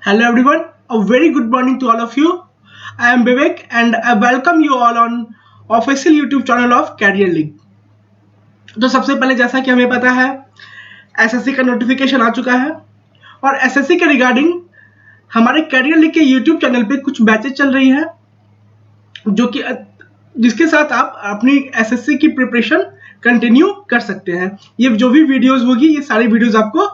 Hello everyone, a very good morning to all of you. I am Vivek and I welcome you all on official YouTube channel of Career League. तो सबसे पहले जैसा कि हमें पता है SSC का नोटिफिकेशन आ चुका है और एसएससी के रिगार्डिंग हमारे करियर लीग के यूट्यूब चैनल पे कुछ बैचेज चल रही है जो कि जिसके साथ आप अपनी एसएससी की प्रिपरेशन कंटिन्यू कर सकते हैं। ये जो भी वीडियोस होगी ये सारी वीडियोस आपको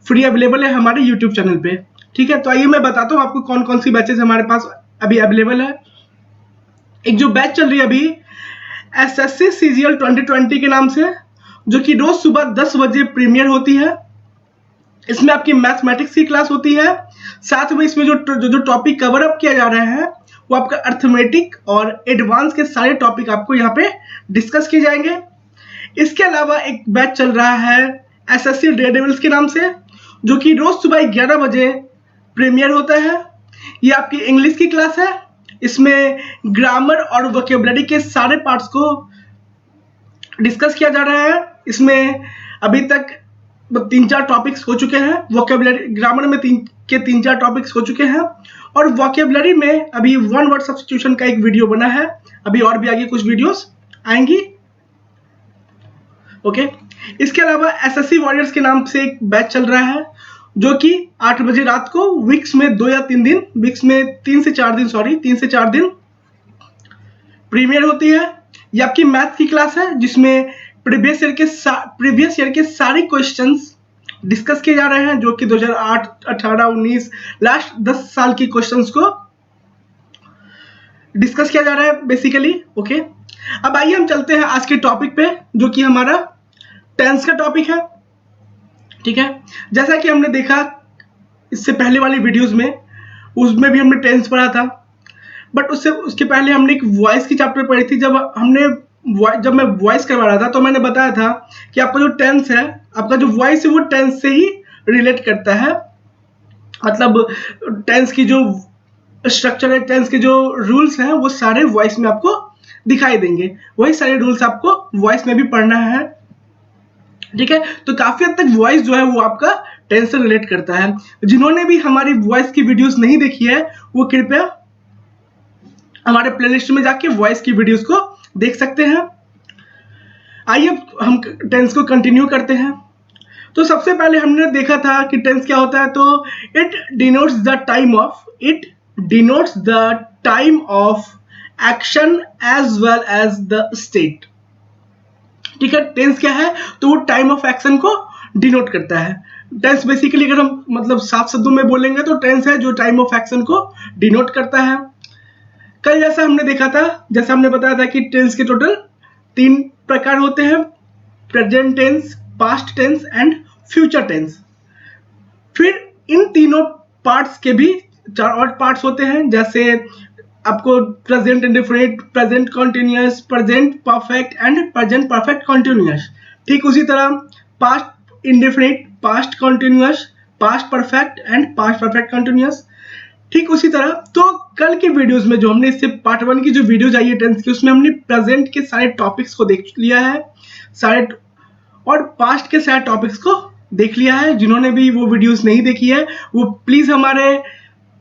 फ्री अवेलेबल है हमारे यूट्यूब चैनल पे। ठीक है, तो आइए मैं बताता हूँ आपको कौन कौन सी बैचेस हमारे पास अभी अवेलेबल है। एक जो बैच चल रही है अभी एसएससी सीजीएल 2020 के नाम से, जो कि रोज सुबह 10 बजे प्रीमियर होती है। इसमें आपकी मैथमेटिक्स की क्लास होती है, साथ में इसमें जो टॉपिक कवर अप किया जा रहे हैं वो आपका अर्थमेटिक और एडवांस के सारे टॉपिक आपको यहाँ पे डिस्कस किए जाएंगे। इसके अलावा एक बैच चल रहा है एसएससी डेयरडेविल्स के नाम से, जो कि रोज सुबह 11 बजे प्रीमियर होता है। ये आपकी इंग्लिश की क्लास है। इसमें ग्रामर और वोकेबुलरी के सारे पार्ट्स को डिस्कस किया जा रहा है। इसमें अभी तक 3-4 टॉपिक्स हो चुके हैं। वोकेबुलरी ग्रामर में 3-4 टॉपिक्स हो चुके हैं और वोकेबुलरी में अभी वन वर्ड सब्स्टिट्यूशन का एक वीडियो बना है। अभी और भी आगे कुछ वीडियोस आएंगी। ओके, इसके अलावा एसएससी वॉरियर्स के नाम से एक बैच चल रहा है जो कि 8 बजे रात को वीक्स में 2 या 3 दिन, वीक्स में 3 से 4 दिन प्रीमियर होती है। ये आपकी मैथ की क्लास है जिसमें प्रीवियस ईयर के सारे क्वेश्चंस डिस्कस किए जा रहे हैं, जो कि 2008, 18, 19 लास्ट 10 साल की क्वेश्चंस को डिस्कस किया जा रहा है बेसिकली। ओके, अब आइए हम चलते हैं आज के टॉपिक पे, जो कि हमारा टेंस का टॉपिक है। ठीक है, जैसा कि हमने देखा इससे पहले वाली वीडियोस में, उसमें भी हमने टेंस पढ़ा था, बट उसके पहले हमने एक वॉइस की चैप्टर पढ़ी थी। जब मैं वॉइस करवा रहा था तो मैंने बताया था कि आपका जो टेंस है, आपका जो वॉइस है वो टेंस से ही रिलेट करता है। मतलब टेंस की जो स्ट्रक्चर है, टेंस के जो रूल्स हैं वो सारे वॉइस में आपको दिखाई देंगे। वही सारे रूल्स आपको वॉइस में भी पढ़ना है। ठीक है, तो काफी हद तक वॉइस जो है वो आपका टेंस से रिलेट करता है। जिन्होंने भी हमारी वॉइस की वीडियोस नहीं देखी है वो कृपया हमारे प्लेलिस्ट में जाके वॉइस की वीडियोस को देख सकते हैं। आइए हम टेंस को कंटिन्यू करते हैं। तो सबसे पहले हमने देखा था कि टेंस क्या होता है। तो it denotes the time of action as well as the state. ठीक है, टेंस क्या है, तो वो टाइम ऑफ एक्शन को डिनोट करता है। टेंस बेसिकली अगर हम मतलब साफ शब्दों में बोलेंगे तो टेंस है जो टाइम ऑफ एक्शन को डिनोट करता है। कल जैसा हमने देखा था, जैसा हमने बताया था कि टेंस के टोटल 3 प्रकार होते हैं, present tense, past tense and future tense. फिर इन तीनों पार्ट्स के भी 4 और पार्ट्स होते हैं, जैसे आपको present indefinite, present continuous, present perfect and present perfect continuous. ठीक उसी तरह past indefinite, past continuous, past perfect and past perfect continuous. ठीक उसी तरह तो कल के वीडियोस में जो हमने इससे पार्ट 1 की जो वीडियोज आई है टेंस की, उसमें हमने प्रेजेंट के सारे टॉपिक्स को देख लिया है सारे, और पास्ट के सारे टॉपिक्स को देख लिया है। जिन्होंने भी वो वीडियोस नहीं देखी है वो प्लीज हमारे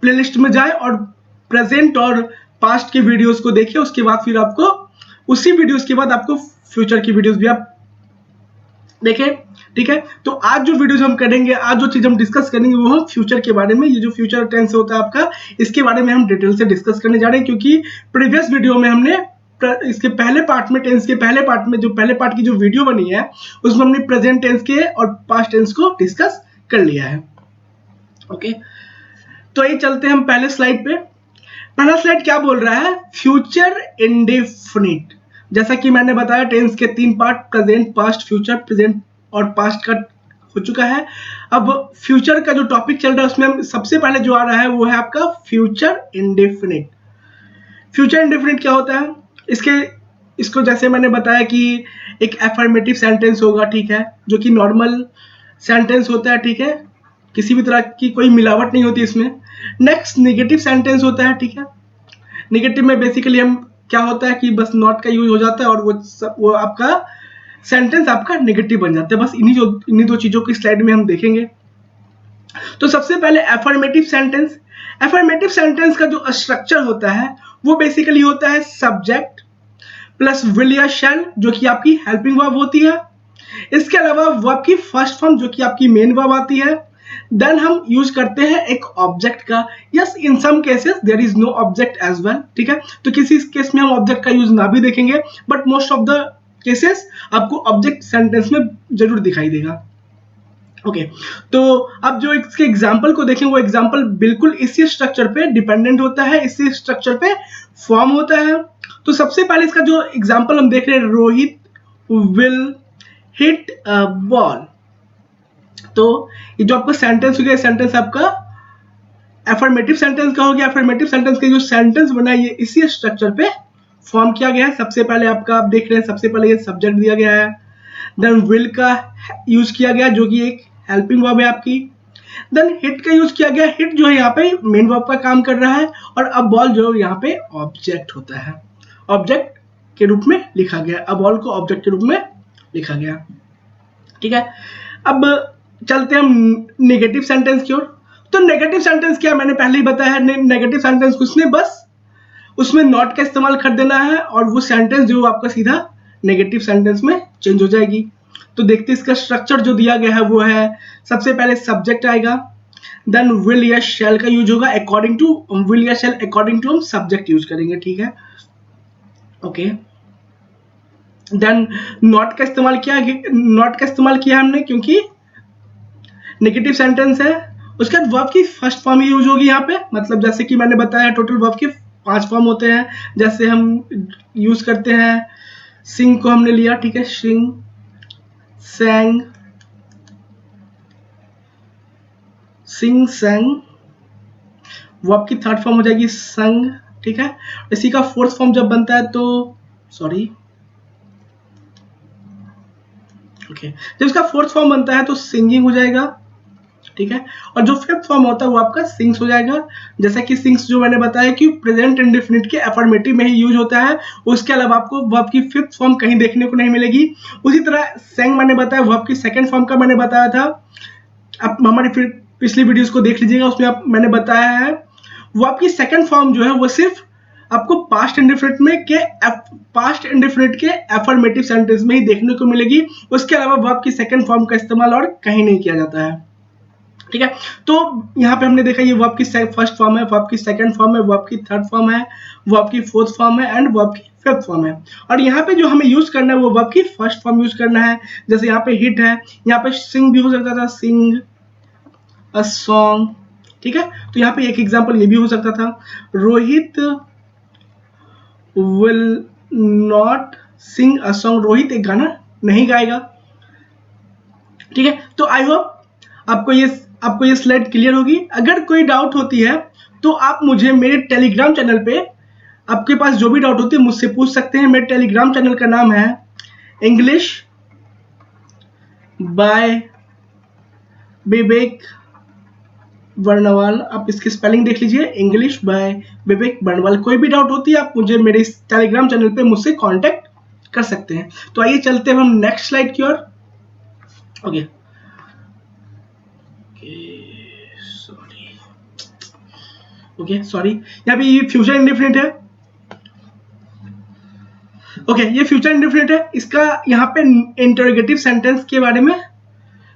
प्लेलिस्ट में जाए और प्रेजेंट और पास्ट के वीडियोस को देखिए। उसके बाद फिर आपको उसी वीडियोस के बाद आपको फ्यूचर की वीडियोस भी आप देखें। ठीक है, तो आज जो वीडियोस हम करेंगे, आज जो चीज हम डिस्कस करेंगे वो हम फ्यूचर के बारे में, ये जो फ्यूचर टेंस होता है आपका, इसके बारे में हम डिटेल से डिस्कस करने जा रहे हैं। क्योंकि प्रीवियस वीडियो में हमने इसके पहले पार्ट में, टेंस के पहले पार्ट में, जो पहले पार्ट की जो वीडियो बनी है उसमें हमने प्रेजेंट टेंस के और पास्ट टेंस को डिस्कस कर लिया है। ओके, तो ये चलते हैं हम पहले स्लाइड पे। पहला स्लाइड क्या बोल रहा है, फ्यूचर इंडेफिनिट। जैसा कि मैंने बताया टेंस के 3 part, present, past, future. Present और पास्ट का हो चुका है। अब फ्यूचर का जो टॉपिक चल रहा है उसमें सबसे पहले जो आ रहा है वो है आपका फ्यूचर इंडेफिनिट। फ्यूचर इंडेफिनिट क्या होता है, इसको जैसे मैंने बताया कि एक एफर्मेटिव सेंटेंस होगा, ठीक है, जो कि नॉर्मल सेंटेंस होता है। ठीक है, किसी भी तरह की कोई मिलावट नहीं होती इसमें। नेक्स्ट नेगेटिव सेंटेंस होता है। ठीक है, नेगेटिव में बेसिकली हम क्या होता है कि बस नॉट का यूज हो जाता है और वो आपका सेंटेंस आपका नेगेटिव बन जाता है। बस इन्हीं 2 चीजों की स्लाइड में हम देखेंगे। तो सबसे पहले एफर्मेटिव सेंटेंस। एफर्मेटिव सेंटेंस का जो स्ट्रक्चर होता है वो बेसिकली होता है सब्जेक्ट प्लस विल या शैल, जो कि आपकी हेल्पिंग वर्ब होती है। इसके अलावा वर्ब की फर्स्ट फॉर्म जो कि आपकी मेन वर्ब आती है। देन हम यूज करते हैं एक ऑब्जेक्ट का। Yes, in some cases there is no object as well, ठीक है। तो किसी केस में हम ऑब्जेक्ट का यूज ना भी देखेंगे, but most of the cases आपको ऑब्जेक्ट सेंटेंस में जरूर दिखाई देगा। ओके तो अब जो इसके एग्जाम्पल को देखें, वो एग्जाम्पल बिल्कुल इसी स्ट्रक्चर पे डिपेंडेंट होता है, इसी स्ट्रक्चर पे फॉर्म होता है। तो सबसे पहले इसका जो एग्जाम्पल हम देख रहे हैं, Rohit will hit a ball. तो ये जो आपका सेंटेंस हो गया, सेंटेंस आपका एफर्मेटिव सेंटेंस का हो गया। एफर्मेटिव सेंटेंस का जो सेंटेंस बना है ये इसी स्ट्रक्चर पे फॉर्म किया गया है। सबसे पहले आपका आप देख रहे हैं, सबसे पहले ये सब्जेक्ट दिया गया है, देन विल का यूज किया गया जो कि एक हेल्पिंग वर्ब है आपकी, देन हिट का यूज किया गया। हिट जो है यहाँ पे मेन वर्ब का काम कर रहा है, और अब बॉल जो है यहाँ पे ऑब्जेक्ट होता है, ऑब्जेक्ट के रूप में लिखा गया। अब बॉल को ऑब्जेक्ट के रूप में लिखा गया, ठीक है। अब चलते हैं हम नेगेटिव सेंटेंस की ओर। तो नेगेटिव सेंटेंस क्या, मैंने पहले ही बताया है। नेगेटिव सेंटेंस कुछ नहीं, बस उसमें नॉट का इस्तेमाल कर देना है और वो सेंटेंस जो आपका सीधा नेगेटिव सेंटेंस में चेंज हो जाएगी। तो देखते हैं इसका स्ट्रक्चर जो दिया गया है वो है, सबसे पहले सब्जेक्ट आएगा, देन विल या शैल का यूज होगा। अकॉर्डिंग टू विल या शैल, अकॉर्डिंग टू हम सब्जेक्ट यूज करेंगे, ठीक है। ओके देन नॉट का इस्तेमाल किया हमने क्योंकि नेगेटिव सेंटेंस है। उसके बाद वर्ब की फर्स्ट फॉर्म ही यूज होगी यहाँ पे। मतलब जैसे कि मैंने बताया टोटल वर्ब के 5 फॉर्म होते हैं। जैसे हम यूज करते हैं, सिंग को हमने लिया, ठीक है, सिंग, sang, सिंग, sang। वर्ब की थर्ड फॉर्म हो जाएगी संग, ठीक है। इसी का फोर्थ फॉर्म जब बनता है तो जब इसका फोर्थ फॉर्म बनता है तो सिंगिंग हो जाएगा, ठीक है। और जो फिफ्थ फॉर्म होता है वो आपका सिंग्स हो जाएगा। जैसा कि सिंग्स जो मैंने बताया कि प्रेजेंट इंडेफिनिट के अफर्मेटिव में ही यूज होता है, उसके अलावा आपको वर्ब की फिफ्थ फॉर्म कहीं देखने को नहीं मिलेगी। उसी तरह सेंग मैंने बताया, वर्ब की सेकंड फॉर्म का मैंने बताया था। आप हमारी पिछली वीडियोस को देख लीजिएगा, उसमें मैंने बताया है वर्ब की सेकंड फॉर्म जो है वो सिर्फ आपको पास्ट इंडेफिनिट के अफर्मेटिव सेंटेंस में ही देखने को मिलेगी। उसके अलावा वर्ब की सेकंड फॉर्म का इस्तेमाल और कहीं नहीं किया जाता है, ठीक है। तो यहाँ पे हमने देखा ये वर्ब की फर्स्ट फॉर्म है, वर्ब की सेकंड फॉर्म है, वर्ब की थर्ड फॉर्म है, वर्ब की फोर्थ फॉर्म है एंड वर्ब की फिफ्थ फॉर्म है। और यहाँ पे जो हमें यूज करना है वो वर्ब की फर्स्ट फॉर्म यूज करना है। जैसे यहाँ पे हिट है, यहाँ पे सिंग भी हो सकता था, सिंग अ सॉन्ग, ठीक है। तो यहाँ पे एक एग्जांपल ये भी हो सकता था, Rohit will not sing a song. Rohit एक गाना नहीं गाएगा, ठीक है। तो आई होप आपको ये स्लाइड क्लियर होगी। अगर कोई डाउट होती है तो आप मुझे मेरे टेलीग्राम चैनल पे, आपके पास जो भी डाउट होती है मुझसे पूछ सकते हैं। मेरे टेलीग्राम चैनल का नाम है इंग्लिश बाय विवेक बर्नवाल। आप इसकी स्पेलिंग देख लीजिए, इंग्लिश बाय विवेक बर्नवाल। कोई भी डाउट होती है आप मुझे मेरे इस टेलीग्राम चैनल पे मुझसे कांटेक्ट कर सकते हैं। तो आइए चलते हैं हम नेक्स्ट स्लाइड की ओर। सॉरी यहाँ पे ये फ्यूचर इंडेफिनिट है। ये फ्यूचर इंडेफिनिट है। इसका यहाँ पे इंटरोगेटिव सेंटेंस के बारे में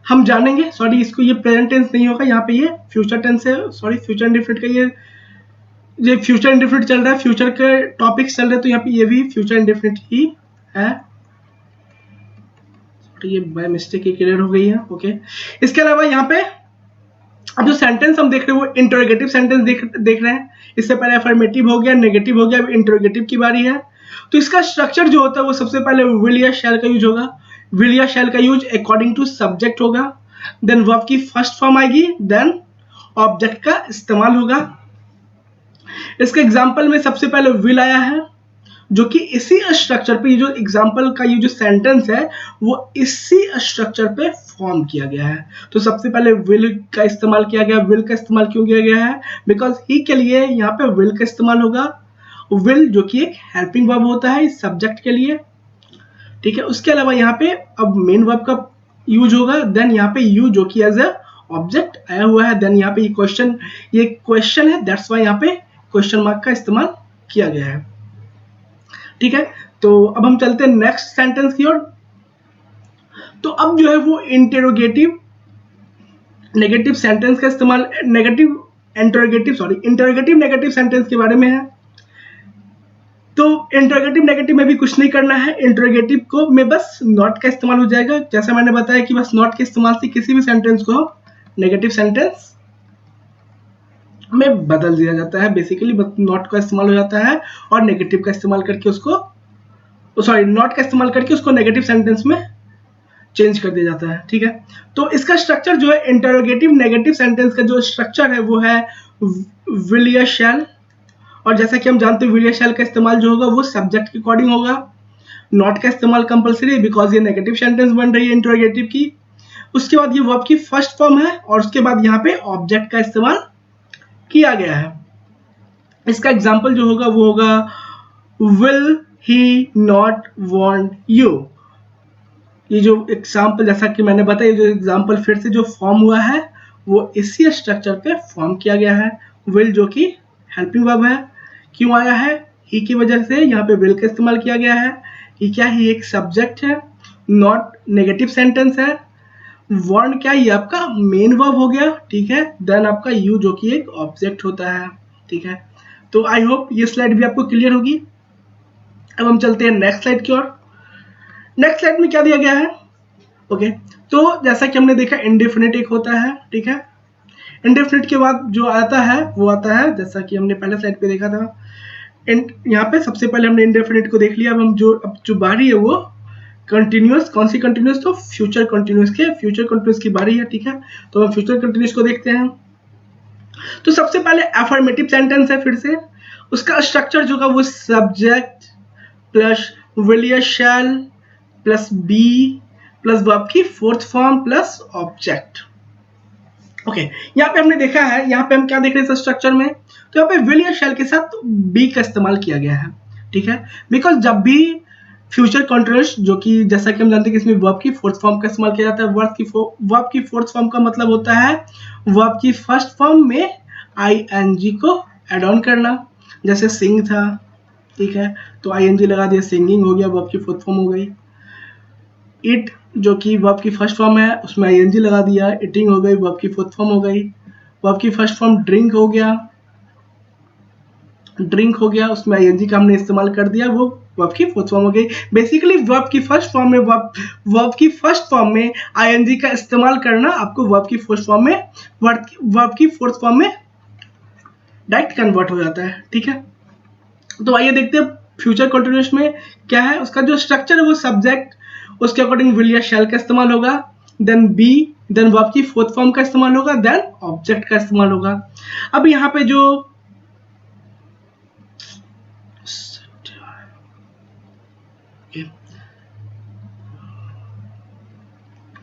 हम जानेंगे। इसको ये प्रेजेंट टेंस नहीं होगा, यहाँ पे ये फ्यूचर टेंस है। फ्यूचर इंडेफिनिट का ये फ्यूचर इंडेफिनिट चल रहा है, फ्यूचर के टॉपिक्स चल रहे हैं, तो यहाँ पे ये भी फ्यूचर इंडेफिनिट ही है। तो ये बाय मिस्टेक ही क्लियर हो गई है। इसके अलावा यहाँ पे अब जो सेंटेंस हम देख रहे हैं वो इंटरोगेटिव सेंटेंस देख रहे हैं। इससे पहले अफर्मेटिव हो गया, नेगेटिव हो गया, अब इंटरोगेटिव की बारी है। तो इसका स्ट्रक्चर जो होता है वो सबसे पहले विल या शैल का यूज होगा। विल या शैल का यूज अकॉर्डिंग टू सब्जेक्ट होगा, देन वर्ब की फर्स्ट फॉर्म आएगी, देन ऑब्जेक्ट का इस्तेमाल होगा। इसके एग्जाम्पल में सबसे पहले विल आया है, जो कि इसी स्ट्रक्चर पे, ये जो एग्जाम्पल का ये जो सेंटेंस है वो इसी स्ट्रक्चर पे फॉर्म किया गया है। तो सबसे पहले विल का इस्तेमाल किया गया। विल का इस्तेमाल क्यों किया गया है? बिकॉज ही के लिए यहाँ पे विल का इस्तेमाल होगा। विल जो कि एक हेल्पिंग वर्ब होता है इस सब्जेक्ट के लिए, ठीक है। उसके अलावा यहाँ पे अब मेन वर्ब का यूज होगा, देन यहाँ पे यू जो कि एज ए ऑब्जेक्ट आया हुआ है, देन यहाँ पे ये क्वेश्चन है, दैट्स वाई यहाँ पे क्वेश्चन मार्क का इस्तेमाल किया गया है। ठीक है, तो अब हम चलते हैं नेक्स्ट सेंटेंस की ओर। तो अब जो है वो इंटरोगेटिव नेगेटिव सेंटेंस का इस्तेमाल, इंटरोगेटिव नेगेटिव सेंटेंस के बारे में है। तो इंटरोगेटिव नेगेटिव में भी कुछ नहीं करना है, इंटरोगेटिव को में बस नॉट का इस्तेमाल हो जाएगा। जैसा मैंने बताया कि बस नॉट के इस्तेमाल से किसी भी सेंटेंस को नेगेटिव सेंटेंस में बदल दिया जाता है। बेसिकली बस नॉट का इस्तेमाल हो जाता है और नेगेटिव का इस्तेमाल करके उसको नॉट का इस्तेमाल करके उसको नेगेटिव सेंटेंस में चेंज कर दिया जाता है। ठीक है, तो इसका स्ट्रक्चर जो है इंटरोगेटिव नेगेटिव सेंटेंस का जो स्ट्रक्चर है वो है विल या शैल, और जैसा कि हम जानते हैं विल या शैल का इस्तेमाल जो होगा वो सब्जेक्ट के अकॉर्डिंग होगा। नॉट का इस्तेमाल कंपलसरी है बिकॉज ये नेगेटिव सेंटेंस बन रही है इंटरोगेटिव की। उसके बाद ये वर्ब की फर्स्ट फॉर्म है और उसके बाद यहाँ पे ऑब्जेक्ट का इस्तेमाल किया गया है। इसका एग्जाम्पल जो होगा वो होगा will he not want you. ये जो एग्जाम्पल, जैसा कि मैंने बताया, जो एग्जाम्पल फिर से जो फॉर्म हुआ है वो इसी स्ट्रक्चर पे फॉर्म किया गया है। विल जो कि हेल्पिंग वर्ब है, क्यों आया है, ही की वजह से यहाँ पे विल का इस्तेमाल किया गया है। ही क्या है, एक सब्जेक्ट है, नॉट नेगेटिव सेंटेंस है, वांट क्या, ये आपका मेन वर्ब हो गया। ठीक है, देन आपका यू जो कि एक ऑब्जेक्ट होता है। ठीक है, तो आई होप ये स्लाइड भी आपको क्लियर होगी। अब हम चलते हैं नेक्स्ट स्लाइड की ओर। नेक्स्ट स्लाइड में क्या दिया गया है, ओके, तो जैसा कि हमने देखा इंडेफिनिट एक होता है। ठीक है, इंडेफिनिट के बाद जो आता है वो आता है, जैसा कि हमने पहले स्लाइड पे देखा था, यहाँ पे सबसे पहले हमने इंडेफिनिट को देख लिया। अब जो बारी है वो कंटिन्यूअस, कौन सी कंटिन्यूअस, तो फ्यूचर कंटिन्यूअस की बारी है। ठीक है, तो हम फ्यूचर कंटिन्यूअस को देखते हैं। तो सबसे पहले अफर्मेटिव सेंटेंस है, फिर से उसका स्ट्रक्चर जो होगा वो सब्जेक्ट प्लस विल या shall plus be plus verb की fourth form plus object. Okay, यहाँ पे हमने देखा है, यहाँ पे हम क्या देख रहे हैं इस स्ट्रक्चर में, तो यहाँ पे विल या शैल के साथ बी का इस्तेमाल किया गया है। ठीक है, बिकॉज जब भी फ्यूचर कंटिन्यूअस, जो कि जैसा कि हम जानते हैं कि इसमें वर्ब की फोर्थ फॉर्म का इस्तेमाल किया जाता है। वर्ब की फोर्थ फॉर्म का मतलब होता है वर्ब की फर्स्ट फॉर्म में आईएनजी को एड ऑन करना, जैसे सिंग था। ठीक है, तो आईएनजी लगा दिया, सिंगिंग हो गया, वर्ब की फोर्थ फॉर्म हो गई। इट जो कि वर्ब की फर्स्ट फॉर्म है उसमें आईएनजी लगा दिया, इटिंग हो गई, वर्ब की फोर्थ फॉर्म हो गई। वर्ब की फर्स्ट फॉर्म ड्रिंक हो गया, उसमें आईएनजी का हमने इस्तेमाल कर दिया, वो वर्ब की फोर्थ फॉर्म हो गई। बेसिकली वर्ब की फर्स्ट फॉर्म में आईएनजी का इस्तेमाल करना आपको वर्ब की फोर्थ फॉर्म में डायरेक्ट कन्वर्ट हो जाता है। ठीक है, तो आइए देखते हैं फ्यूचर कंटिन्यूअस में क्या है। उसका जो स्ट्रक्चर है वो सब्जेक्ट, उसके अकॉर्डिंग विल या शैल का इस्तेमाल होगा, देन बी, देन वर्ब की फोर्थ फॉर्म का इस्तेमाल होगा, देन ऑब्जेक्ट का इस्तेमाल होगा। अब यहाँ पे जो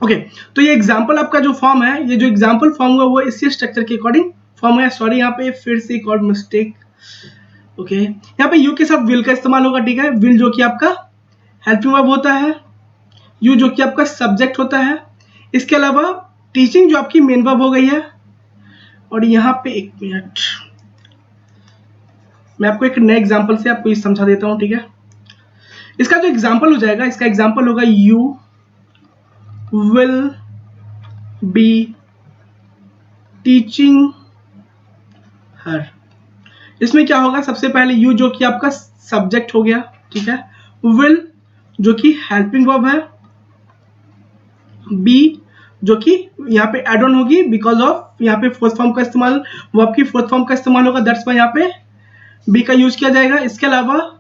ओके, तो ये एग्जांपल आपका जो फॉर्म है, ये जो एग्जांपल फॉर्म हुआ वो इसी स्ट्रक्चर के अकॉर्डिंग फॉर्म है। सॉरी, यहाँ पे फिर से एक और मिस्टेक। ओके, यहाँ पे यू के साथ विल का इस्तेमाल होगा। ठीक है, विल जो कि आपका हेल्पिंग वर्ब होता है, यू जो कि आपका सब्जेक्ट होता है। इसके अलावा टीचिंग जो आपकी मेन वर्ब हो गई है। और यहाँ पे एक मिनट, मैं आपको एक नए एग्जांपल से आपको ये समझा देता हूँ। ठीक है, इसका जो एग्जांपल हो जाएगा, इसका एग्जांपल होगा यू विल बी टीचिंग हर। इसमें क्या होगा, सबसे पहले यू जो कि आपका सब्जेक्ट हो गया। ठीक है, विल जो कि हेल्पिंग वर्ब है, बी जो कि यहाँ पे एड ऑन होगी बिकॉज ऑफ यहाँ पे फोर्थ फॉर्म का इस्तेमाल, वर्ब की फोर्थ फॉर्म का इस्तेमाल होगा, दैट्स वाई यहाँ पे बी का यूज किया जाएगा। इसके अलावा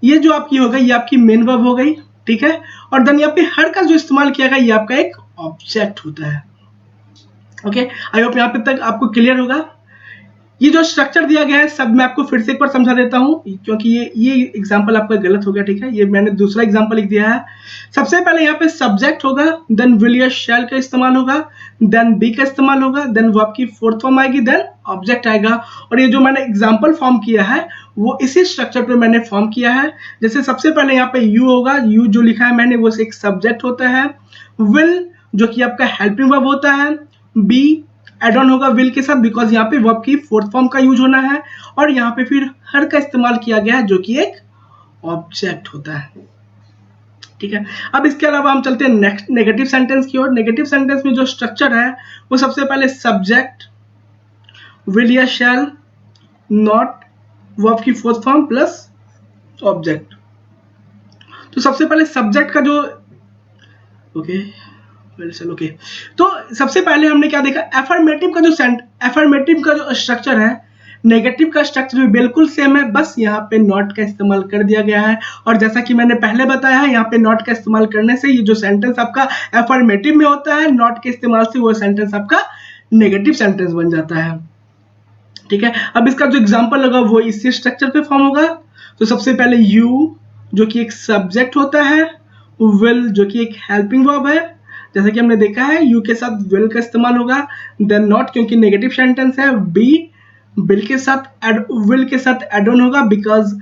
ये जो आपकी हो गई, ये आपकी मेन वर्ब हो गई। ठीक है, और देन यहाँ पे हर का जो इस्तेमाल किया गया ये आपका एक ऑब्जेक्ट होता है। ओके, आई होप यहाँ पे तक आपको क्लियर होगा। ये जो स्ट्रक्चर दिया गया है सब मैं आपको फिर से एक बार समझा देता हूँ, क्योंकि ये एग्जांपल आपका गलत हो गया। ठीक है, ये मैंने दूसरा एग्जांपल लिख दिया है। सबसे पहले यहाँ पे सब्जेक्ट होगा, देन विल या शैल का इस्तेमाल होगा, देन बी का इस्तेमाल होगा, देन वर्ब की फोर्थ फॉर्म आएगी, देन ऑब्जेक्ट आएगा। और ये जो मैंने एग्जाम्पल फॉर्म किया है वो इसी स्ट्रक्चर पे मैंने फॉर्म किया है। जैसे सबसे पहले यहाँ पे यू होगा, यू जो लिखा है मैंने वो एक सब्जेक्ट होता है, विल जो कि आपका हेल्पिंग वर्ब होता है, बी एड ऑन होगा विल के साथ, बिकॉज यहाँ पे वर्ब की फोर्थ फॉर्म का यूज होना है, और यहाँ पे फिर हर का इस्तेमाल किया गया है जो कि एक ऑब्जेक्ट होता है। ठीक है, अब इसके अलावा हम चलते हैं नेक्स्ट नेगेटिव सेंटेंस की ओर। नेगेटिव सेंटेंस में जो स्ट्रक्चर है वो सबसे पहले सब्जेक्ट, विल या शैल, नॉट, वर्ब की फोर्थ फॉर्म प्लस ऑब्जेक्ट। तो सबसे पहले सब्जेक्ट का जो ओके तो सबसे पहले हमने क्या देखा, एफर्मेटिव का जो स्ट्रक्चर है, नेगेटिव का स्ट्रक्चर भी बिल्कुल सेम है, बस यहाँ पे नॉट का इस्तेमाल कर दिया गया है। और जैसा कि मैंने पहले बताया है, यहाँ पे नॉट का इस्तेमाल करने से ये जो सेंटेंस आपका एफर्मेटिव में होता है, नॉट के इस्तेमाल से वो सेंटेंस आपका नेगेटिव सेंटेंस बन जाता है। ठीक है, अब इसका जो एग्जाम्पल होगा वो इसी स्ट्रक्चर पे फॉर्म होगा। तो सबसे पहले यू जो कि एक सब्जेक्ट होता है, विल जो कि एक हेल्पिंग वर्ब है, जैसा कि हमने देखा है यू के साथ विल का इस्तेमाल होगा। देन नॉट क्योंकि नेगेटिव सेंटेंस है, बी विल के साथ एड ऑन होगा, बिकॉज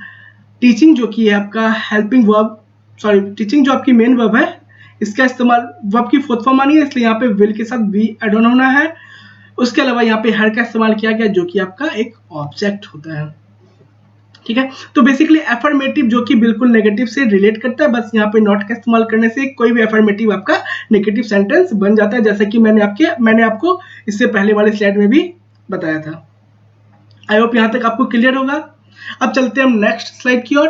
टीचिंग जो कि है आपका हेल्पिंग वर्ब, टीचिंग जो आपकी मेन वर्ब है, इसका इस्तेमाल वर्ब की फोर्थ फॉर्म आनी है, इसलिए यहाँ पे विल के साथ बी एड ऑन होना है। उसके अलावा यहाँ पे हर का इस्तेमाल किया गया जो कि आपका एक ऑब्जेक्ट होता है। ठीक है, तो बेसिकली एफर्मेटिव जो कि बिल्कुल नेगेटिव से रिलेट करता है, बस यहाँ पे नॉट का इस्तेमाल करने से कोई भी एफर्मेटिव आपका नेगेटिव सेंटेंस बन जाता है, जैसा कि मैंने आपको इससे पहले वाले स्लाइड में भी बताया था। आई होप यहाँ तक आपको क्लियर होगा। अब चलते हैं हम नेक्स्ट स्लाइड की ओर।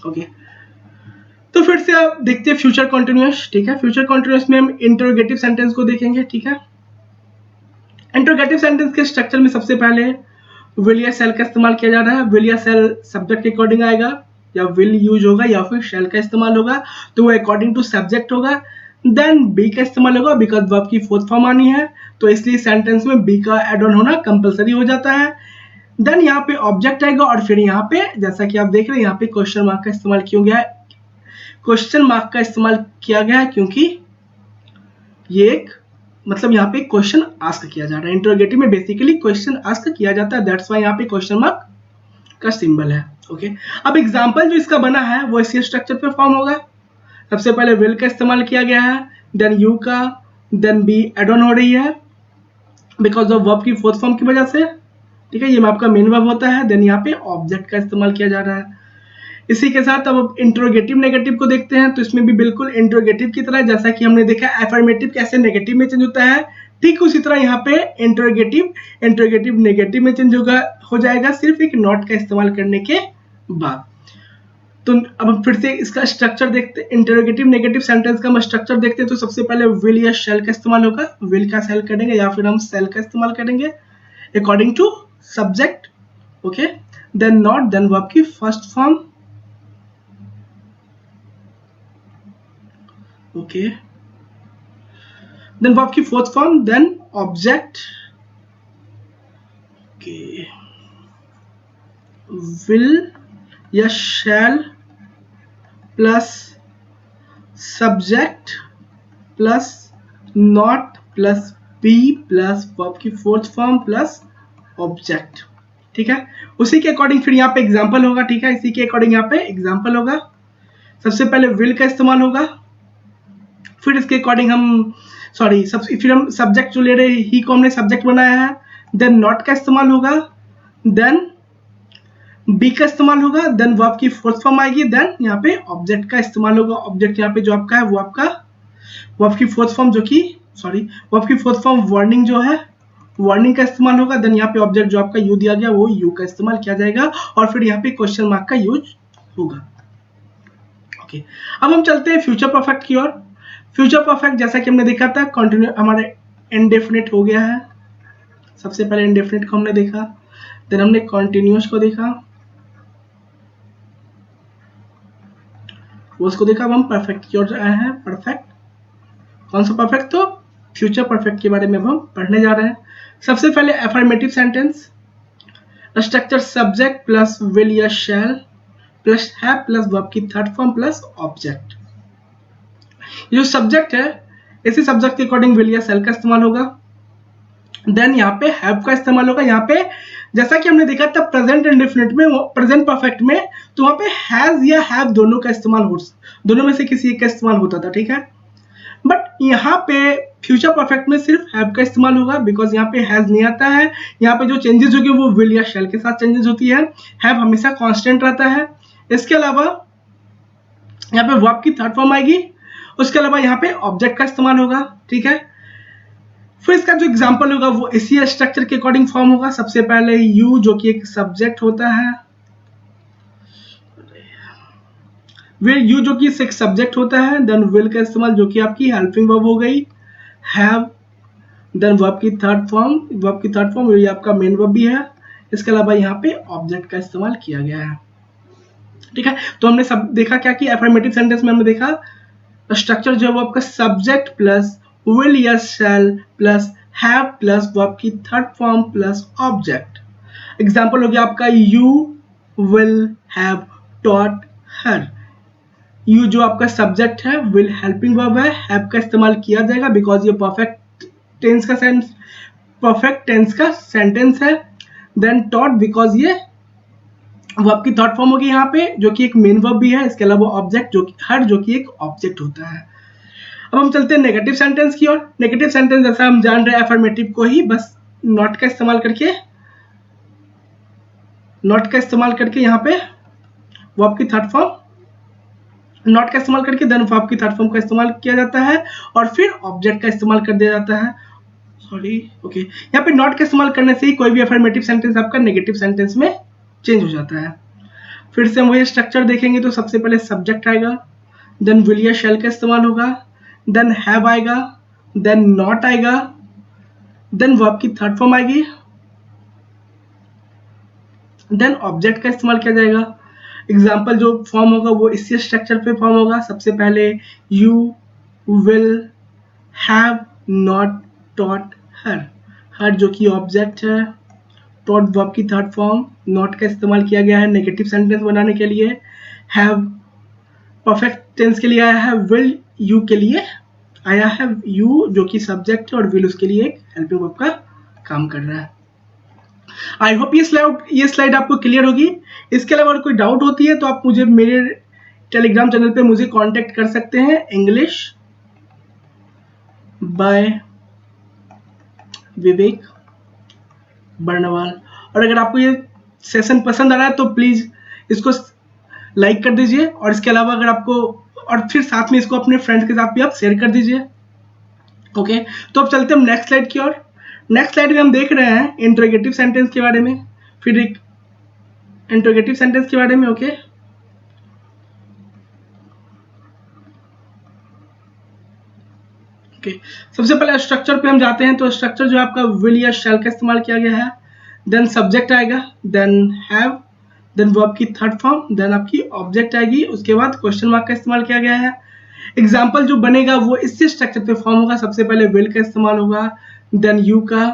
ओके, तो फिर से आप देखते हैं फ्यूचर कॉन्टिन्यूअस। ठीक है, फ्यूचर कॉन्टिन्यूअस में हम इंटरोगेटिव सेंटेंस को देखेंगे। ठीक है, इंटरोगेटिव सेंटेंस के स्ट्रक्चर में सबसे पहले विल या सेल का इस्तेमाल किया जा रहा है। विल या सेल सब्जेक्ट के अकॉर्डिंग आएगा, या विल यूज होगा या फिर शेल का इस्तेमाल होगा, तो वो अकॉर्डिंग टू सब्जेक्ट होगा। देन बी का इस्तेमाल होगा, बिकॉज वर्ब की फोर्थ फॉर्म आनी है, तो इसलिए सेंटेंस में बी का एड ऑन होना कंपलसरी हो जाता है। देन यहाँ पे ऑब्जेक्ट आएगा, और फिर यहाँ पे जैसा कि आप देख रहे हैं यहाँ पे क्वेश्चन मार्क का इस्तेमाल किया गया है। क्वेश्चन मार्क का इस्तेमाल किया गया है क्योंकि ये एक मतलब यहाँ पे क्वेश्चन आस्क किया जा रहा है। इंटरोगेटिव में बेसिकली क्वेश्चन आस्क किया जाता है, दैट्स व्हाई यहाँ पे क्वेश्चन मार्क का सिंबल है। ओके, अब एग्जांपल जो इसका बना है वो इसी स्ट्रक्चर पे फॉर्म होगा। सबसे पहले विल का इस्तेमाल किया गया है, देन यू का, देन बी एड ऑन हो रही है बिकॉज ऑफ वर्ब की फोर्थ फॉर्म की वजह से। ठीक है, ये आपका मेन वर्ब होता है। देन यहाँ पे ऑब्जेक्ट का इस्तेमाल किया जा रहा है। इसी के साथ अब इंट्रोगेटिव नेगेटिव को देखते हैं, तो इसमें भी बिल्कुल इंट्रोगेटिव की तरह, जैसा कि हमने देखा एफर्मेटिव कैसे नेगेटिव में चेंज होता है, ठीक उसी तरह यहाँ पे इंट्रोगेटिव नेगेटिव में चेंज हो जाएगा, सिर्फ एक नॉट का इस्तेमाल करने के बाद। तो अब हम फिर से इसका स्ट्रक्चर देखते हैं, इंट्रोगेटिव नेगेटिव सेंटेंस का हम स्ट्रक्चर देखते हैं। तो सबसे पहले विल या शेल का इस्तेमाल होगा, विल का सेल करेंगे या फिर हम सेल का इस्तेमाल करेंगे according to subject. Okay, then not, then verb की first form. Okay, then verb की fourth form, then object. Okay, will या shall plus subject plus not plus be plus verb की फोर्थ फॉर्म प्लस ऑब्जेक्ट। ठीक है, उसी के according फिर यहाँ पे एग्जाम्पल होगा। ठीक है, इसी के अकॉर्डिंग यहाँ पे एग्जाम्पल होगा। सबसे पहले विल का इस्तेमाल होगा, फिर इसके अकॉर्डिंग फिर हम सब्जेक्ट जो ले रहे हैं, ही को हमने सब्जेक्ट बनाया है, देन नॉट का इस्तेमाल होगा, देन बी का इस्तेमाल होगा, देन वर्ब की फोर्थ फॉर्म आएगी, देन यहाँ पे ऑब्जेक्ट का इस्तेमाल होगा। ऑब्जेक्ट यहाँ पे जो आपका है वो आपका वर्ब की फोर्थ फॉर्म वर्ब की फोर्थ फॉर्म वार्निंग जो है, वार्निंग का इस्तेमाल होगा। देन यहाँ पे ऑब्जेक्ट जो आपका यू दिया गया वो यू का इस्तेमाल किया जाएगा, और फिर यहाँ पे क्वेश्चन मार्क का यूज होगा। ओके, अब हम चलते हैं फ्यूचर परफेक्ट की ओर। फ्यूचर परफेक्ट जैसा कि हमने देखा था, कंटिन्यू हमारे इंडेफिनिट हो गया है। सबसे पहले इंडेफिनिट को हमने देखा, देन हमने कॉन्टिन्यूस को देखा, उसको देखा, अब हम परफेक्ट की ओर आए हैं। परफेक्ट कौन सा परफेक्ट? तो फ्यूचर परफेक्ट के बारे में अब हम पढ़ने जा रहे हैं। सबसे पहले affirmative sentence, structure subject plus will या shall plus have plus verb की थर्ड फॉर्म प्लस ऑब्जेक्ट। ये जो सब्जेक्ट है, इसी सब्जेक्ट के अकॉर्डिंग विल या शैल का इस्तेमाल होगा। देन यहाँ पे हैव का इस्तेमाल होगा। यहाँ पे जैसा कि हमने देखा था प्रेजेंट इंडेफिनिट में, प्रेजेंट परफेक्ट में, तो वहाँ पे हैज या हैव दोनों का इस्तेमाल दोनों में से किसी एक का इस्तेमाल होता था। ठीक है, बट यहाँ पे फ्यूचर परफेक्ट में सिर्फ हैव का इस्तेमाल होगा, बिकॉज यहाँ पे हैज नहीं आता है। यहाँ पे जो चेंजेस होगी वो विल या शैल के साथ चेंजेस होती है, हैव हमेशा कांस्टेंट रहता है। इसके अलावा यहाँ पे वर्ब की थर्ड फॉर्म आएगी, उसके अलावा यहाँ पे ऑब्जेक्ट का इस्तेमाल होगा, ठीक है। फिर इसका जो एग्जांपल होगा वो इसी स्ट्रक्चर के अकॉर्डिंग फॉर्म होगा। सबसे पहले यू जो कि एक सब्जेक्ट होता है, विल यू जो कि एक सब्जेक्ट होता है, देन विल का इस्तेमाल जो कि आपकी हेल्पिंग वर्ब हो गई, हैव, देन वर्ब की थर्ड फॉर्म ये आपका मेन वर्ब भी है। इसके अलावा यहाँ पे ऑब्जेक्ट का इस्तेमाल किया गया है, ठीक है। तो हमने सब देखा क्या कि अफर्मेटिव सेंटेंस में हमने देखा स्ट्रक्चर जो है वो आपका सब्जेक्ट प्लस विल या shall plus have plus verb की third form plus object. Example हो गया आपका you will have taught her. You जो आपका सब्जेक्ट है, विल हेल्पिंग वर्ब है, हैव का इस्तेमाल किया जाएगा बिकॉज ये परफेक्ट टेंस का सेंटेंस है। देन टॉट बिकॉज ये वर्ब की थर्ड फॉर्म होगी यहाँ पे जो कि एक मेन वर्ब भी है। इसके अलावा ऑब्जेक्ट जो कि हर जो कि एक ऑब्जेक्ट होता है। अब हम चलते हैं नेगेटिव सेंटेंस की ओर। नेगेटिव सेंटेंस जैसा हम जान रहे हैं अफर्मेटिव को ही बस नॉट का इस्तेमाल करके यहाँ पे वर्ब की थर्ड फॉर्म नॉट का इस्तेमाल करके देन वर्ब की थर्ड फॉर्म का इस्तेमाल किया जाता है और फिर ऑब्जेक्ट का इस्तेमाल कर दिया जाता है। ओके, यहाँ पे नॉट का इस्तेमाल करने से ही कोई भी अफर्मेटिव सेंटेंस आपका नेगेटिव सेंटेंस में चेंज हो जाता है। फिर से हम वही स्ट्रक्चर देखेंगे तो सबसे पहले सब्जेक्ट आएगा, देन विल या शैल का इस्तेमाल होगा, देन हैव आएगा, देन नॉट आएगा, देन वर्ब की थर्ड फॉर्म आएगी, देन ऑब्जेक्ट का इस्तेमाल किया जाएगा। एग्जाम्पल जो फॉर्म होगा वो इसी स्ट्रक्चर पे फॉर्म होगा। सबसे पहले you will have not taught हर जो कि ऑब्जेक्ट है, टॉट वर्ब की थर्ड फॉर्म, नॉट का इस्तेमाल किया गया है नेगेटिव सेंटेंस बनाने के लिए, हैव परफेक्ट टेंस के लिए आया है, विल यू के लिए आया है, यू जो कि सब्जेक्ट है और विल उसके लिए एक हेल्पिंग वर्ब का काम कर रहा है। आई होप ये स्लाइड आपको क्लियर होगी। इसके अलावा अगर कोई डाउट होती है तो आप मुझे मेरे टेलीग्राम चैनल पे मुझे कांटेक्ट कर सकते हैं, इंग्लिश बाय विवेक बर्नवाल। और अगर आपको ये सेशन पसंद आ रहा है तो प्लीज़ इसको लाइक कर दीजिए और इसके अलावा अगर आपको और फिर साथ में इसको अपने फ्रेंड्स के साथ भी आप शेयर कर दीजिए। ओके, तो अब चलते हैं हम नेक्स्ट स्लाइड की ओर। नेक्स्ट स्लाइड में हम देख रहे हैं इंट्रोगेटिव सेंटेंस के बारे में, फिर एक इंट्रोगेटिव सेंटेंस के बारे में। ओके, सबसे पहले स्ट्रक्चर पे हम जाते हैं। तो स्ट्रक्चर जो आपका विल या शैल का इस्तेमाल किया गया है, देन सब्जेक्ट आएगा, देन हैव, देन वर्ब की थर्ड फॉर्म, देन आपकी ऑब्जेक्ट आएगी, उसके बाद क्वेश्चन मार्क का इस्तेमाल किया गया है। एग्जाम्पल जो बनेगा वो इसी स्ट्रक्चर पे फॉर्म होगा। सबसे पहले विल का इस्तेमाल होगा, देन यू का,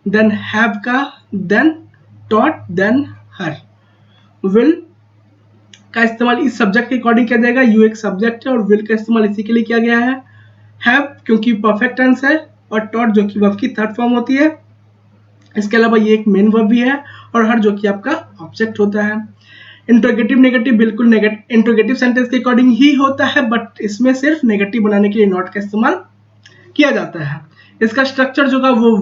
देन हैव का, then taught, then her. Will का इस्तेमाल इस सब्जेक्ट के अकॉर्डिंग किया जाएगा, यू एक सब्जेक्ट है और विल का इस्तेमाल इसी के लिए किया गया है, हैव क्योंकि परफेक्ट टेंस है और टॉट जो कि वर्ब की थर्ड फॉर्म होती है। इसके अलावा ये एक मेन वर्ब भी है और हर जो कि आपका ऑब्जेक्ट होता है। इंट्रोगेटिव नेगेटिव बिल्कुल इंट्रोगेटिव सेंटेंस के अकॉर्डिंग ही होता है, बट इसमें सिर्फ नेगेटिव बनाने के लिए नॉट का इस्तेमाल किया जाता है। इसका स्ट्रक्चर जो होगा वो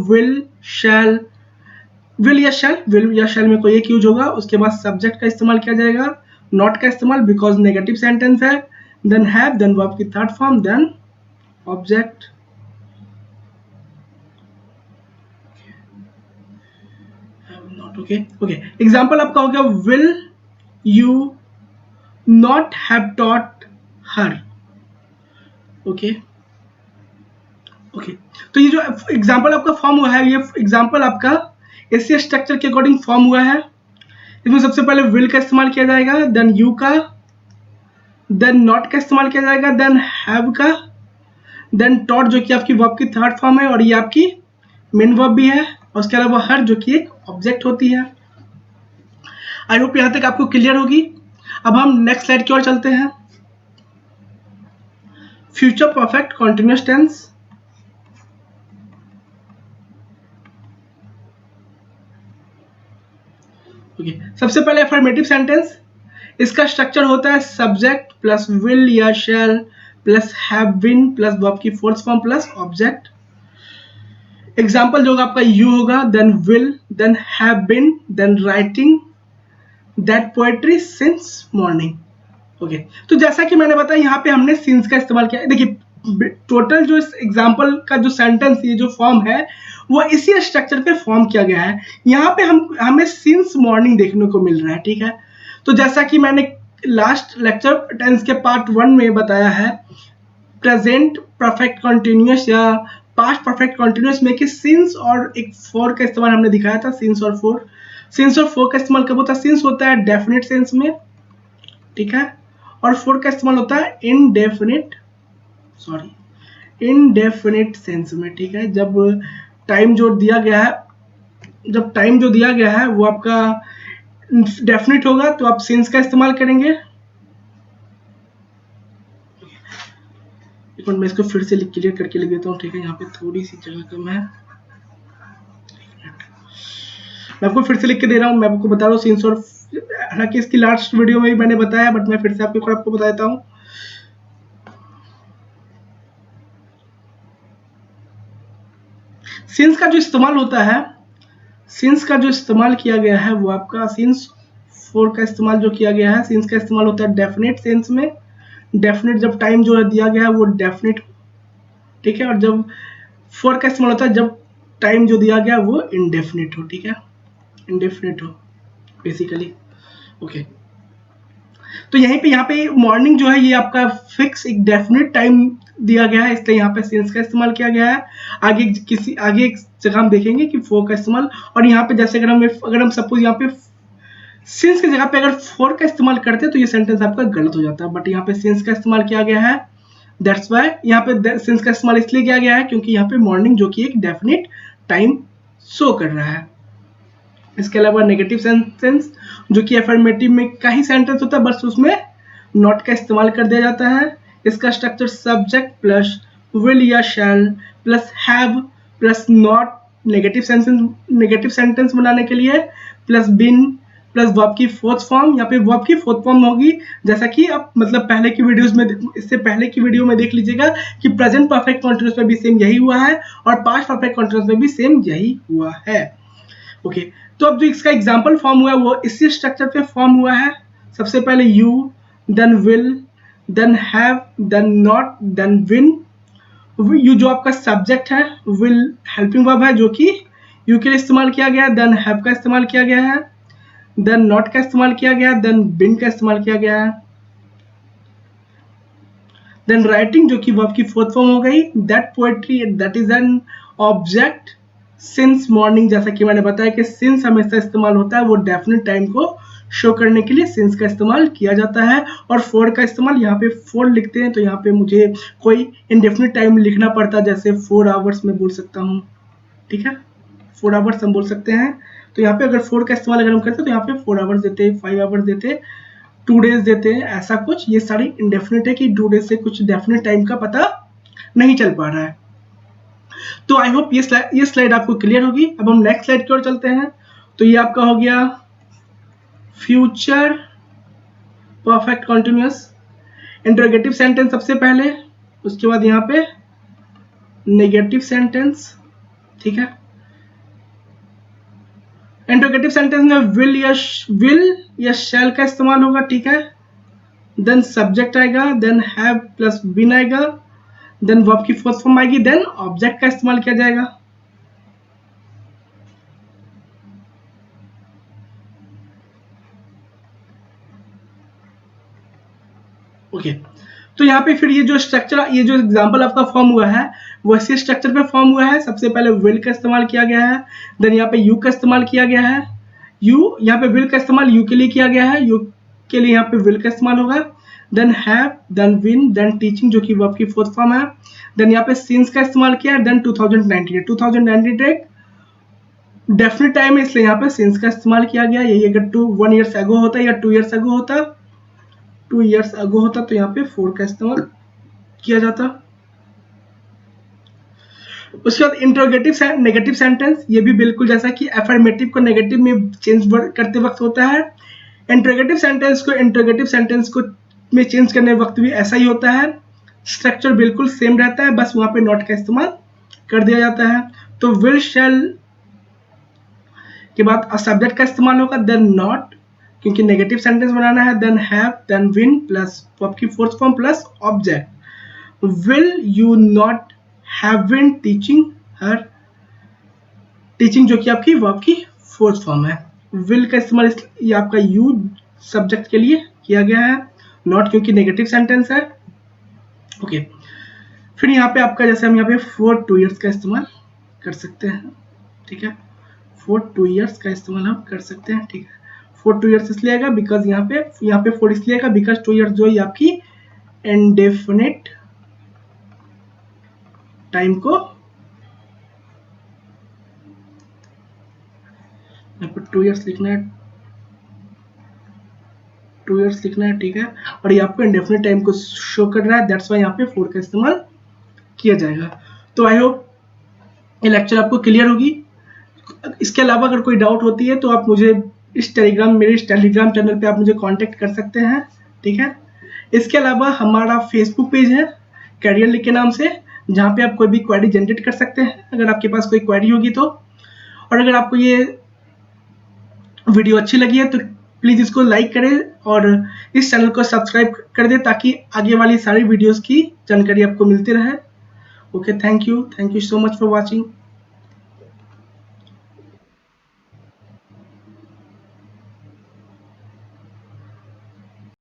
विल या शैल में कोई एक यूज होगा, उसके बाद सब्जेक्ट का इस्तेमाल किया जाएगा, नॉट का इस्तेमाल बिकॉज नेगेटिव सेंटेंस है, देन हैव, देन वर्ब की third form, then object. Okay, example आपका हो गया will you not have taught her. Okay, तो ये जो एग्जाम्पल आपका फॉर्म हुआ है, ये एग्जाम्पल आपका इसी स्ट्रक्चर के अकॉर्डिंग फॉर्म हुआ है। इसमें सबसे पहले विल का इस्तेमाल किया जाएगा, देन यू का, देन नॉट का इस्तेमाल किया जाएगा, देन हैव का, देन टॉट जो कि आपकी वर्ब की थर्ड फॉर्म है और ये आपकी मेन वर्ब भी है, और उसके अलावा हर जो कि एक ऑब्जेक्ट होती है। आई होप यहाँ तक आपको क्लियर होगी। अब हम नेक्स्ट स्लाइड की ओर चलते हैं। Future perfect continuous tense. सबसे पहले अफर्मेटिव सेंटेंस, इसका स्ट्रक्चर होता है सब्जेक्ट प्लस विल या shall plus have been plus verb की fourth form plus object. Example जो होगा आपका यू होगा, then will, then have been, then writing that poetry since morning. Okay, तो जैसा कि मैंने बताया यहाँ पे हमने सिंस का इस्तेमाल किया। देखिए टोटल जो इस एग्जाम्पल का जो सेंटेंस ये जो फॉर्म है वो इसी स्ट्रक्चर पे फॉर्म किया गया है। यहाँ पे हमें सिंस मॉर्निंग देखने को मिल रहा है, ठीक है। तो जैसा कि मैंने लास्ट लेक्चर टेंस के पार्ट 1 में बताया है, प्रेजेंट परफेक्ट कंटिन्यूअस या पास्ट परफेक्ट कंटिन्यूअस में कि सिंस और एक फॉर का इस्तेमाल हमने दिखाया था। सिंस और फॉर, सिंस और फॉर का इस्तेमाल कब होता है? सिंस होता है डेफिनेट सेंस में, ठीक है, और फॉर का इस्तेमाल होता है इनडेफिनेट सेंस में, ठीक है। जब टाइम जो दिया गया है वो आपका डेफिनेट होगा तो आप सिंस का इस्तेमाल करेंगे। एक मिनट मैं इसको फिर से क्लियर करके लिख देता हूँ, ठीक है। यहाँ पे थोड़ी सी जगह कम है, मैं आपको फिर से लिख के दे रहा हूँ। मैं आपको बता रहा हूँ सिंस और, हालांकि इसकी लास्ट वीडियो में भी मैंने बताया, बट मैं फिर से आपको बता देता हूँ। सिंस का जो इस्तेमाल होता है, सिंस का जो इस्तेमाल किया गया है वो आपका सिंस फॉर का इस्तेमाल जो किया गया है, सिंस का इस्तेमाल होता है डेफिनेट सेंस में। डेफिनेट जब टाइम जो है दिया गया है वो डेफिनेट, ठीक है, और जब फॉर का इस्तेमाल होता है जब टाइम जो दिया गया वो इनडेफिनेट हो, ठीक है, इनडेफिनेट हो बेसिकली। ओके, तो यहाँ पे मॉर्निंग जो है ये आपका फिक्स एक डेफिनेट टाइम दिया गया है, इसलिए यहाँ पे सिंस का इस्तेमाल किया गया है। आगे एक जगह हम देखेंगे कि फॉर का इस्तेमाल, और यहाँ पे जैसे अगर हम सपोज यहाँ पे सिंस की जगह पे अगर फॉर का इस्तेमाल करते तो ये सेंटेंस आपका गलत हो जाता है, बट यहाँ पे सिंस का इस्तेमाल किया गया है। दैट्स वाई यहाँ पे सिंस का इस्तेमाल इसलिए किया गया है क्योंकि यहाँ पे मॉर्निंग जो कि एक डेफिनेट टाइम शो कर रहा है। इसके अलावा नेगेटिव सेंटेंस जो कि अफर्मेटिव में का ही सेंटेंस होता है, बस उसमें नॉट का इस्तेमाल कर दिया जाता है। इसका स्ट्रक्चर सब्जेक्ट प्लस विल या shall plus have plus not, negative sentence बनाने के लिए प्लस बिन प्लस वर्ब की फोर्थ फॉर्म। यहाँ पे वर्ब की फोर्थ फॉर्म होगी, जैसा कि आप मतलब पहले की वीडियोस में, इससे पहले की वीडियो में देख लीजिएगा कि प्रेजेंट परफेक्ट कंटीन्यूअस में भी सेम यही हुआ है और पास्ट परफेक्ट कंटीन्यूअस में भी सेम यही हुआ है। ओके, तो अब जो इसका एग्जाम्पल फॉर्म हुआ है वो इसी स्ट्रक्चर पे फॉर्म हुआ है। सबसे पहले you, then will, then have, then not, then been. You जो आपका सब्जेक्ट है, विल हेल्पिंग वर्ब है जो कि यू के लिए इस्तेमाल किया गया है, देन हैव का इस्तेमाल किया गया है, देन नॉट का इस्तेमाल किया गया है, देन बिन का इस्तेमाल किया गया है, देन राइटिंग जो कि वर्ब की फोर्थ फॉर्म हो गई, that poetry that is an object, since morning जैसा कि मैंने बताया कि सिंस हमेशा इस्तेमाल होता है वो डेफिनेट टाइम को शो करने के लिए सिंस का इस्तेमाल किया जाता है। और फॉर का इस्तेमाल, यहाँ पे फॉर लिखते हैं तो यहाँ पे मुझे कोई इंडेफिनिट टाइम लिखना पड़ता है, जैसे 4 आवर्स में बोल सकता हूँ, ठीक है, 4 आवर्स हम बोल सकते हैं। तो यहाँ पे अगर 4 का इस्तेमाल अगर हम करते तो यहाँ पे 4 आवर्स देते, 5 आवर्स देते, 2 डेज देते, ऐसा कुछ। ये सारी इंडेफिनिट है कि 2 डेज से कुछ डेफिनेट टाइम का पता नहीं चल पा रहा है। तो आई होप ये स्लाइड आपको क्लियर होगी। अब हम नेक्स्ट स्लाइड की ओर चलते हैं। तो ये आपका हो गया future perfect continuous interrogative sentence सबसे पहले, उसके बाद यहाँ पे नेगेटिव सेंटेंस, ठीक है। इंटरोगेटिव सेंटेंस में विल या शैल का इस्तेमाल होगा, ठीक है। देन सब्जेक्ट आएगा, देन हैव प्लस बिन आएगा, देन वर्ब की फोर्थ फॉर्म आएगी, देन ऑब्जेक्ट का इस्तेमाल किया जाएगा। ओके, तो यहाँ पे फिर ये जो स्ट्रक्चर, ये जो एग्जांपल आपका फॉर्म हुआ है वो इसी स्ट्रक्चर पे फॉर्म हुआ है। सबसे पहले विल का इस्तेमाल किया गया है, देन यहाँ पे यू का इस्तेमाल किया गया है। यू यहाँ पे विल का इस्तेमाल यू के लिए किया गया है, यू के लिए यहाँ पे विल का इस्तेमाल होगा, then have, then been, then teaching जो कि वर्ब की फोर्थ फॉर्म है, देन यहाँ पे सिंस का इस्तेमाल किया है, देन 2019 एक डेफिनेट टाइम है इसलिए यहाँ पे सिंस का इस्तेमाल किया गया। यही अगर 1 ईयर्स अगो होता या 2 ईयर्स अगो होता, 2 ईयर्स अगो होता तो यहाँ पे 4 का इस्तेमाल किया जाता। उसके बाद इंटरोगेटिव नेगेटिव सेंटेंस, ये भी बिल्कुल जैसा कि अफर्मेटिव को नेगेटिव में चेंज करते वक्त होता है, इंटरोगेटिव सेंटेंस को में चेंज करने वक्त भी ऐसा ही होता है। स्ट्रक्चर बिल्कुल सेम रहता है, बस वहां पे नॉट का इस्तेमाल कर दिया जाता है। तो विल शैल के बाद सब्जेक्ट का इस्तेमाल होगा, देन नॉट क्योंकि नेगेटिव सेंटेंस बनाना है, then have, then been plus verb की fourth form plus object. Will you not have been teaching her, teaching जो कि आपकी वर्ब की फोर्थ फॉर्म है। विल का इस्तेमाल ये आपका यू सब्जेक्ट के लिए किया गया है, नॉट क्योंकि नेगेटिव सेंटेंस है। ओके, फिर यहाँ पे आपका जैसे हम यहाँ पे फॉर 2 ईयर्स का इस्तेमाल कर सकते हैं, ठीक है, फॉर 2 ईयर्स का इस्तेमाल हम कर सकते हैं, ठीक है। फॉर 2 ईयर्स इसलिए आएगा बिकॉज यहाँ पे फॉर इसलिए आएगा बिकॉज 2 ईयर्स जो है आपकी इंडेफिनिट टाइम को, यहाँ पर 2 ईयर्स लिखना है, 2 ईयर्स लिखना है, ठीक है, और ये आपको इंडेफिनिट टाइम को शो कर रहा है, दैट्स वाई यहाँ पे फॉर का इस्तेमाल किया जाएगा। तो आई होप ये लेक्चर आपको क्लियर होगी। इसके अलावा अगर कोई डाउट होती है तो आप मुझे मेरे इस टेलीग्राम चैनल पे आप मुझे कांटेक्ट कर सकते हैं, ठीक है। इसके अलावा हमारा फेसबुक पेज है कैरियर लिख के नाम से, जहाँ पे आप कोई भी क्वेरी जनरेट कर सकते हैं अगर आपके पास कोई क्वेरी होगी तो। और अगर आपको ये वीडियो अच्छी लगी है तो प्लीज़ इसको लाइक करें और इस चैनल को सब्सक्राइब कर दें ताकि आगे वाली सारी वीडियोस की जानकारी आपको मिलती रहे। Okay, thank you so much for watching.